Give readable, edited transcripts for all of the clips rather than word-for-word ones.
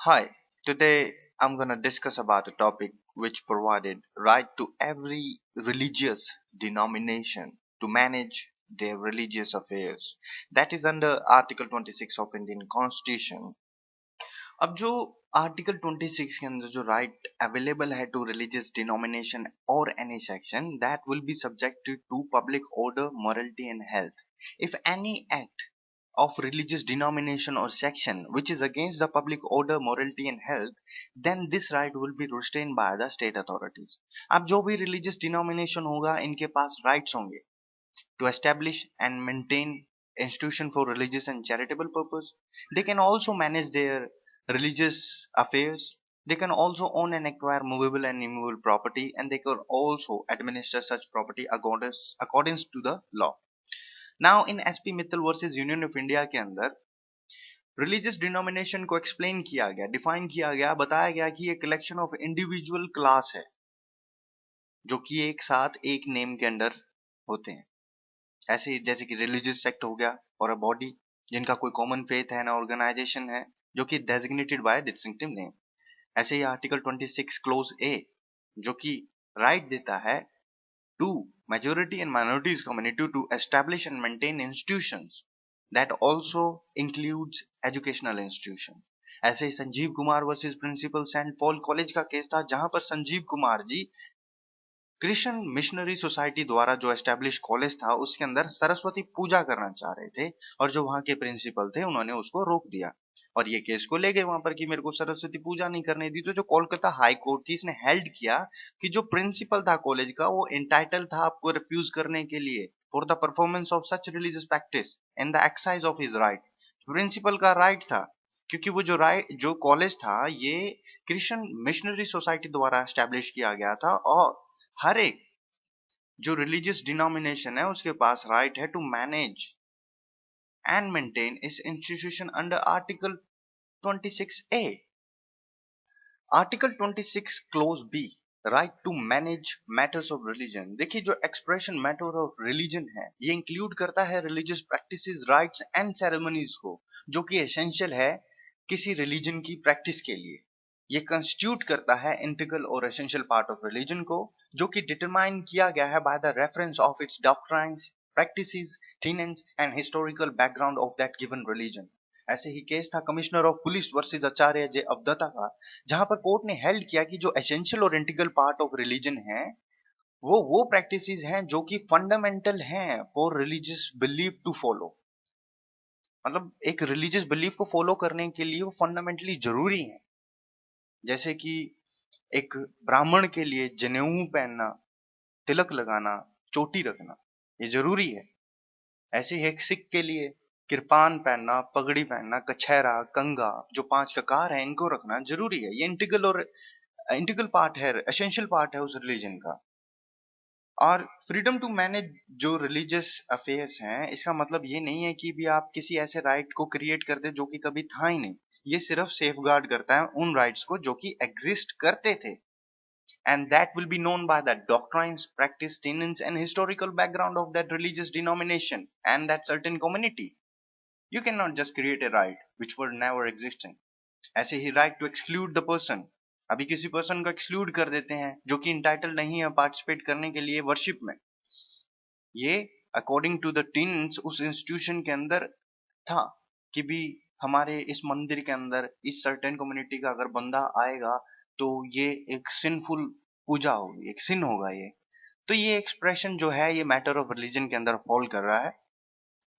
Hi, today I'm going to discuss about a topic which provided right to every religious denomination to manage their religious affairs. That is under Article 26 of Indian Constitution. अब जो article 26 के अंदर जो right available है to religious denomination और any section that will be subject to public order morality and health. If any act of religious denomination or section which is against the public order, morality and health, then this right will be restrained by the state authorities. अब जो भी religious denomination होगा इनके पास rights होंगे to establish and maintain institution for religious and charitable purpose. They can also manage their religious affairs. They can also own and acquire movable and immovable property, and they can also administer such property according to the law. Now in SP Mittal versus Union of India के अंदर religious denomination को explain किया गया, define किया गया, बताया गया कि ये कलेक्शन ऑफ इंडिविजुअल क्लास है जो कि एक साथ एक नेम के अंडर होते हैं, ऐसे जैसे कि रिलीजियस सेक्ट हो गया और अ बॉडी जिनका कोई कॉमन फेथ है ना ऑर्गेनाइजेशन है जो कि डेजिग्नेटेड बाय डिस्टिंक्टिव नेम. ऐसे ही आर्टिकल 26 क्लोज ए जो कि राइट देता है to majority and minorities community to establish and maintain institutions that also includes educational institution. ऐसे ही Sanjeev Kumar versus principal saint Paul college का केस था जहां पर Sanjeev Kumar ji Christian missionary society द्वारा जो एस्टेब्लिश कॉलेज था उसके अंदर सरस्वती पूजा करना चाह रहे थे और जो वहां के प्रिंसिपल थे उन्होंने उसको रोक दिया और ये केस को ले गए वहां पर कि मेरे को सरस्वती पूजा नहीं करने दी. तो जो कोलकाता हाई कोर्ट थी इसने हेल्ड किया कि जो प्रिंसिपल था कॉलेज का वो इंटाइटल था आपको रिफ्यूज करने के लिए for the performance of such religious practice and the exercise of his right. Principal का राइट था क्योंकि वो जो कॉलेज था ये क्रिश्चियन मिशनरी सोसाइटी द्वारा एस्टेब्लिश किया गया था और हर एक जो रिलीजियस डिनोमिनेशन है उसके पास राइट है टू मैनेज एंड मेंटेन इस institution under article 26A. Article 26 clause B right to manage matters of religion. देखिए जो एक्सप्रेशन मैटर ऑफ रिलीजन है ये इंक्लूड करता है religious practices, rights and ceremonies को जो कि एसेंशियल है किसी रिलीजन की प्रैक्टिस के लिए. ये कंस्टिट्यूट करता है इंटीग्रल और एसेंशियल पार्ट ऑफ रिलीजन को जो कि डिटरमाइन किया गया है by the reference of its doctrines, practices, tenets and historical background of that given religion. ऐसे ही केस था commissioner of police versus Acharya J Avadhuta का जहां पर कोर्ट ने हेल्ड किया कि जो एसेंशियल और इंटीग्रल पार्ट ऑफ रिलीजन है वो प्रैक्टिसेस हैं जो कि फंडामेंटल हैं for religious belief to follow. मतलब एक रिलीजियस बिलीफ को फॉलो करने के लिए वो फंडामेंटली जरूरी है. जैसे कि एक ब्राह्मण के लिए जनेऊ पहनना, तिलक लगाना, चोटी रखना ये जरूरी है. ऐसे ही एक सिख के लिए किरपान पहनना, पगड़ी पहनना, कछहरा, कंगा जो 5 ककार है इनको रखना जरूरी है. ये इंटीग्रल पार्ट है, एसेंशियल पार्ट है उस रिलीजन का. और फ्रीडम टू मैनेज जो रिलीजियस अफेयर्स हैं इसका मतलब ये नहीं है कि भी आप किसी ऐसे राइट को क्रिएट कर दे जो कि कभी था ही नहीं. ये सिर्फ सेफगार्ड करता है उन राइट्स को जो कि एग्जिस्ट करते थे and that will be known by the doctrines, practice, tenets and historical background of that religious denomination and that certain community. You cannot just create a right which were never existing. ऐसे ही right to exclude the person. अभी किसी person को exclude कर देते हैं जो कि entitle नहीं है पार्टिसिपेट करने के लिए वर्शिप में. ये अकॉर्डिंग टू द टीन्स उस इंस्टीट्यूशन के अंदर था कि भी हमारे इस मंदिर के अंदर इस सर्टेन कम्युनिटी का अगर बंदा आएगा तो ये एक सिनफुल पूजा होगी, एक सिन होगा ये. तो ये एक्सप्रेशन जो है ये मैटर ऑफ रिलीजन के अंदर फॉल कर रहा है.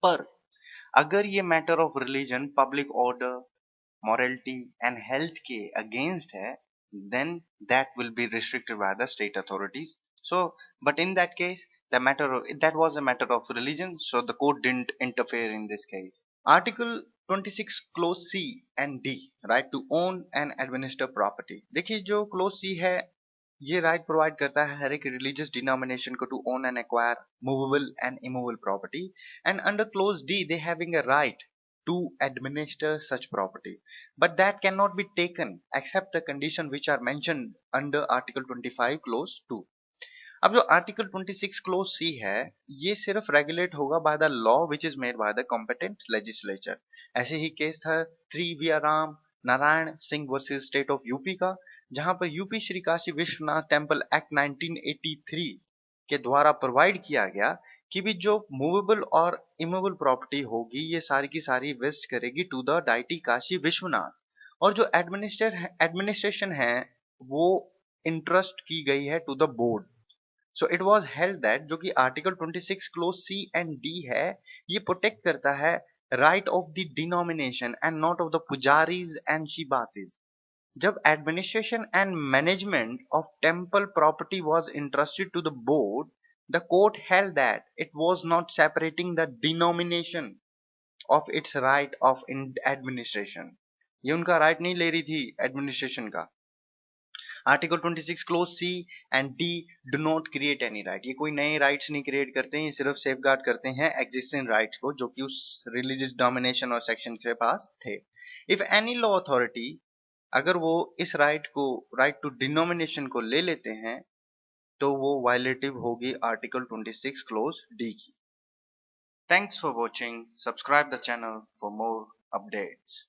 पर अगर ये matter of religion public order, morality and health के against है then that will be restricted by the state authorities. So but in that case that was a matter of religion, so the court didn't interfere in this case. Article 26 clause C and D right to own and administer property. देखिए जो clause C है ये right provide करता है हर एक religious denomination को to own and acquire movable and immovable property and under clause D they having a right to administer such property, but that cannot be taken except the condition which are mentioned under article 25 clause 2. अब जो article 26 clause सी है ये सिर्फ regulate होगा by the law which is made by the competent legislature. ऐसे ही case था 3 विया Ram Narayan Singh versus state of UP का, जहां पर UP Shri Kashi Vishwanath temple act 1983 के द्वारा प्रोवाइड किया गया कि भी जो मूवेबल और इमूवेबल प्रॉपर्टी होगी ये सारी की सारी वेस्ट करेगी to the deity Kashi Vishwanath, और जो एडमिनिस्ट्रेशन है वो इंटरेस्ट की गई है to the board. So it was held that जो कि article 26 clause C and D है, ये प्रोटेक्ट करता है right of the denomination and not of the pujaris and shebaits. जब administration and management of temple property was interested to the board, the court held that it was not separating the denomination of its right of administration. ये उनका right नहीं ले रही थी administration का। Article 26 clause C and D do not create any right, ये कोई नए राइट्स नहीं क्रिएट करते हैं, ये सिर्फ सेफगार्ड करते हैं एग्जिस्टिंग राइट्स को जो कि उस रिलीजियस डोमिनेशन और सेक्शन के पास थे। इफ एनी लॉ अथॉरिटी, अगर वो इस राइट टू डिनोमिनेशन को ले लेते हैं तो वो वायलेटिव होगी आर्टिकल 26 क्लोज डी की। Thanks for watching, subscribe the channel for more updates.